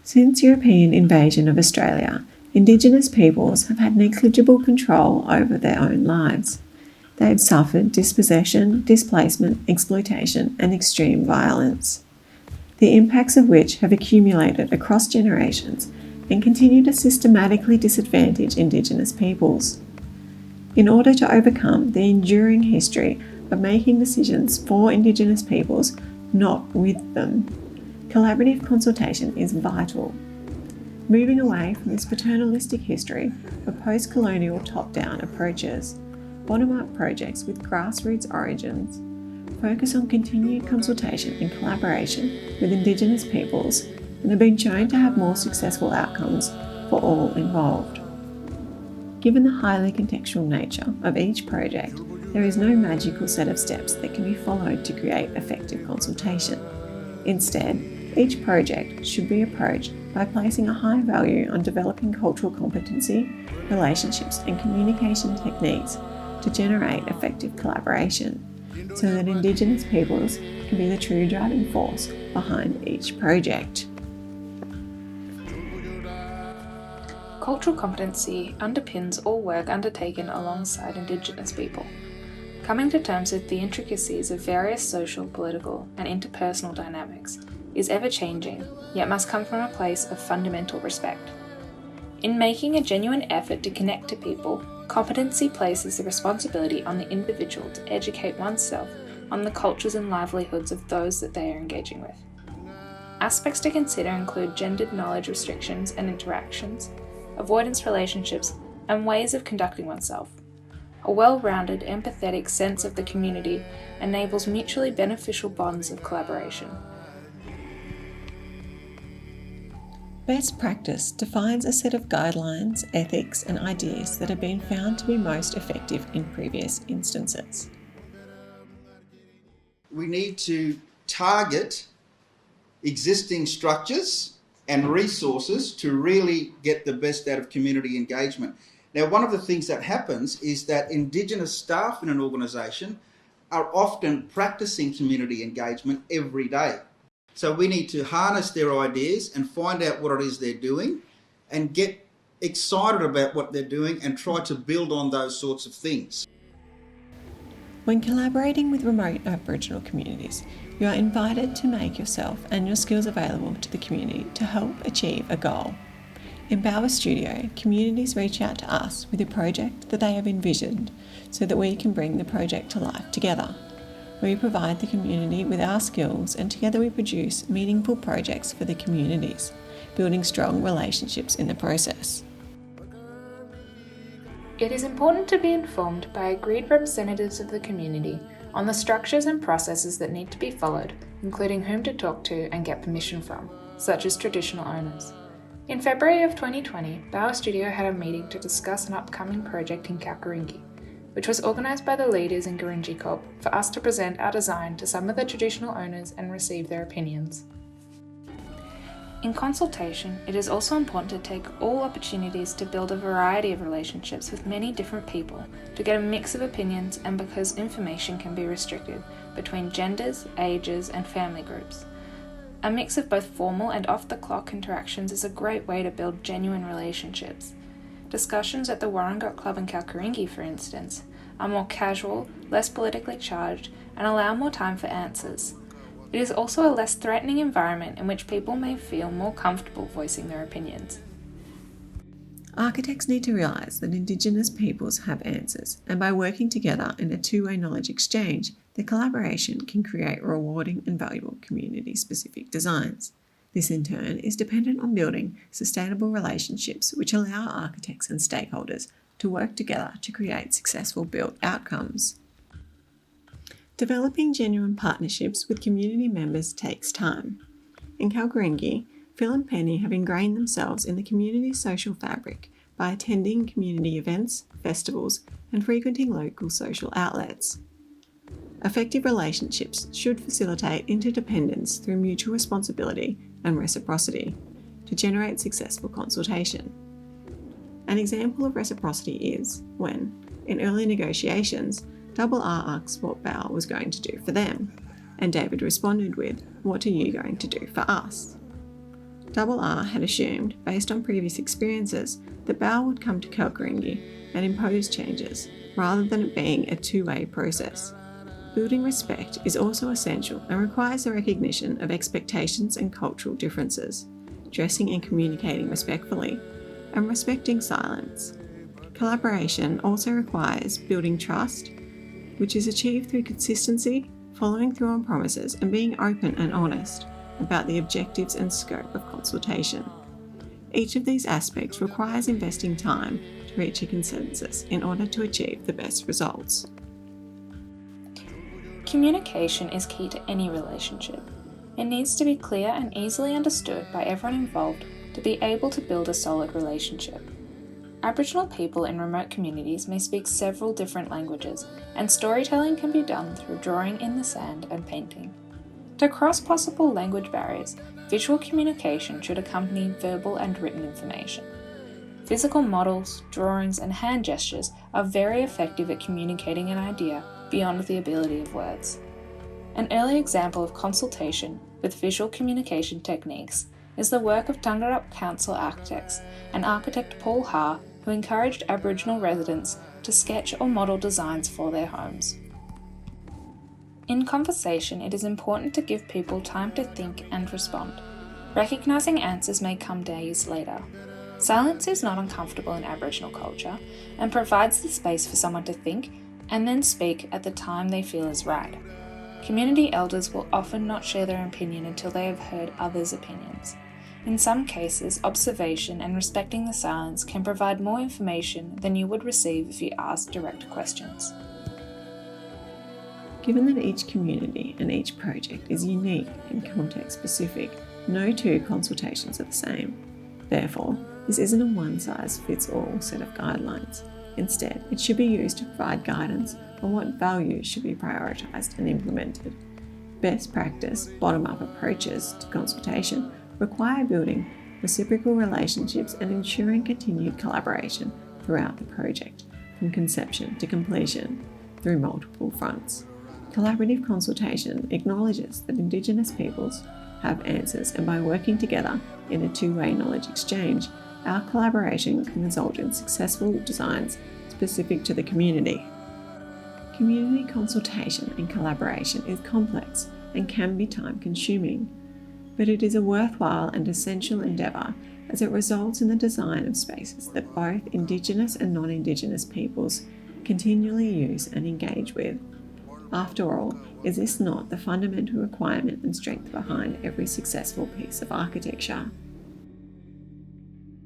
Since European invasion of Australia, Indigenous peoples have had negligible control over their own lives. They have suffered dispossession, displacement, exploitation, and extreme violence, the impacts of which have accumulated across generations and continue to systematically disadvantage Indigenous peoples. In order to overcome the enduring history of making decisions for Indigenous peoples, not with them, collaborative consultation is vital. Moving away from this paternalistic history of post-colonial top-down approaches, bottom-up projects with grassroots origins focus on continued consultation and collaboration with Indigenous peoples and have been shown to have more successful outcomes for all involved. Given the highly contextual nature of each project, there is no magical set of steps that can be followed to create effective consultation. Instead, each project should be approached by placing a high value on developing cultural competency, relationships, and communication techniques to generate effective collaboration, so that Indigenous peoples can be the true driving force behind each project. Cultural competency underpins all work undertaken alongside Indigenous people. Coming to terms with the intricacies of various social, political, and interpersonal dynamics is ever-changing, yet must come from a place of fundamental respect. In making a genuine effort to connect to people, competency places the responsibility on the individual to educate oneself on the cultures and livelihoods of those that they are engaging with. Aspects to consider include gendered knowledge restrictions and interactions, avoidance relationships, and ways of conducting oneself. A well-rounded, empathetic sense of the community enables mutually beneficial bonds of collaboration. Best practice defines a set of guidelines, ethics, and ideas that have been found to be most effective in previous instances. We need to target existing structures and resources to really get the best out of community engagement. Now, one of the things that happens is that Indigenous staff in an organisation are often practicing community engagement every day. So we need to harness their ideas and find out what it is they're doing and get excited about what they're doing and try to build on those sorts of things. When collaborating with remote Aboriginal communities, you are invited to make yourself and your skills available to the community to help achieve a goal. In Bauer Studio, communities reach out to us with a project that they have envisioned so that we can bring the project to life together. We provide the community with our skills and together we produce meaningful projects for the communities, building strong relationships in the process. It is important to be informed by agreed representatives of the community on the structures and processes that need to be followed, including whom to talk to and get permission from, such as traditional owners. In February of 2020, Bauer Studio had a meeting to discuss an upcoming project in Kalkaringi, which was organised by the leaders in Gurindji Corp for us to present our design to some of the traditional owners and receive their opinions. In consultation, it is also important to take all opportunities to build a variety of relationships with many different people to get a mix of opinions, and because information can be restricted between genders, ages, and family groups. A mix of both formal and off-the-clock interactions is a great way to build genuine relationships. Discussions at the Warrangot Club in Kalkaringi, for instance, are more casual, less politically charged, and allow more time for answers. It is also a less threatening environment in which people may feel more comfortable voicing their opinions. Architects need to realise that Indigenous peoples have answers, and by working together in a two-way knowledge exchange, the collaboration can create rewarding and valuable community-specific designs. This in turn is dependent on building sustainable relationships which allow architects and stakeholders to work together to create successful built outcomes. Developing genuine partnerships with community members takes time. In Kalkaringi, Phil and Penny have ingrained themselves in the community's social fabric by attending community events, festivals, and frequenting local social outlets. Effective relationships should facilitate interdependence through mutual responsibility and reciprocity to generate successful consultation. An example of reciprocity is when, in early negotiations, Double R asked what Bauer was going to do for them, and David responded with, "What are you going to do for us?" R had assumed, based on previous experiences, that Bal would come to Kalkaringi and impose changes, rather than it being a two-way process. Building respect is also essential and requires the recognition of expectations and cultural differences, dressing and communicating respectfully, and respecting silence. Collaboration also requires building trust, which is achieved through consistency, following through on promises, and being open and honest about the objectives and scope of consultation. Each of these aspects requires investing time to reach a consensus in order to achieve the best results. Communication is key to any relationship. It needs to be clear and easily understood by everyone involved to be able to build a solid relationship. Aboriginal people in remote communities may speak several different languages, and storytelling can be done through drawing in the sand and painting. To cross possible language barriers, visual communication should accompany verbal and written information. Physical models, drawings, and hand gestures are very effective at communicating an idea beyond the ability of words. An early example of consultation with visual communication techniques is the work of Tangarup Council architects and architect Paul Ha, who encouraged Aboriginal residents to sketch or model designs for their homes. In conversation, it is important to give people time to think and respond. Recognising answers may come days later. Silence is not uncomfortable in Aboriginal culture and provides the space for someone to think and then speak at the time they feel is right. Community elders will often not share their opinion until they have heard others' opinions. In some cases, observation and respecting the silence can provide more information than you would receive if you asked direct questions. Given that each community and each project is unique and context-specific, no two consultations are the same. Therefore, this isn't a one-size-fits-all set of guidelines. Instead, it should be used to provide guidance on what values should be prioritised and implemented. Best practice, bottom-up approaches to consultation require building reciprocal relationships and ensuring continued collaboration throughout the project, from conception to completion, through multiple fronts. Collaborative consultation acknowledges that Indigenous peoples have answers, and by working together in a two-way knowledge exchange, our collaboration can result in successful designs specific to the community. Community consultation and collaboration is complex and can be time-consuming, but it is a worthwhile and essential endeavour as it results in the design of spaces that both Indigenous and non-Indigenous peoples continually use and engage with. After all, is this not the fundamental requirement and strength behind every successful piece of architecture?